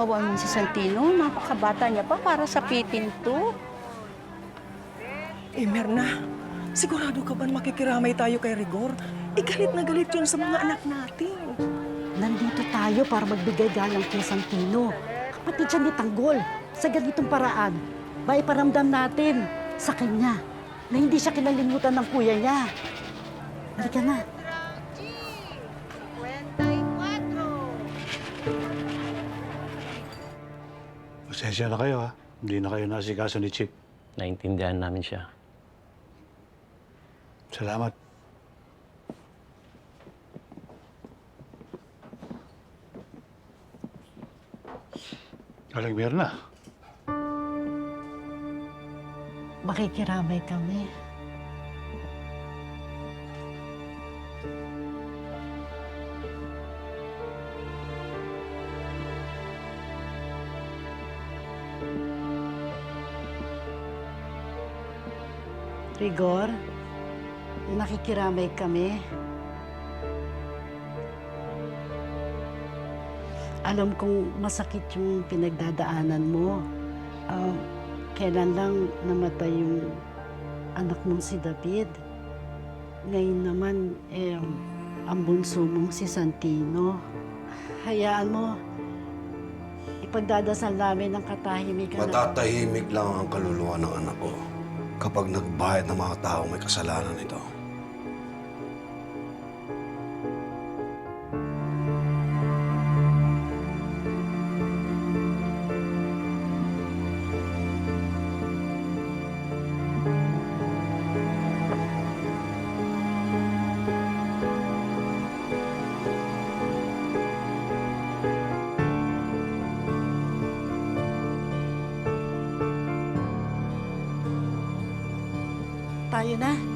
kawawa naman si Santino. Napakabata niya pa para sapitin to. Merna, sigurado ka ba na makikiramay tayo kay Rigor? Galit na galit yun sa mga anak natin. Nandito tayo para magbigay galang kay Santino. Kapatid siya ni Tanggol. Sa ganitong paraan, maiparamdam natin sa kanya na hindi siya kinalimutan ng kuya niya. Halika na. Pasensya na kayo, ha? Hindi na kayo nasikaso ni Chief. Naintindihan namin siya. Salamat. Aling Mirna, Makikiramay kami. Rigor, nakikiramay kami. Alam kong masakit yung pinagdadaanan mo. Kailan lang namatay yung anak mong si David. Ngayon naman, ang bunso mong si Santino. Hayaan mo, ipagdadasal namin ng katahimikan. Matatahimik lang ang kaluluwa ng anak ko kapag nagbayad ng mga taong may kasalanan ito. Tayo na.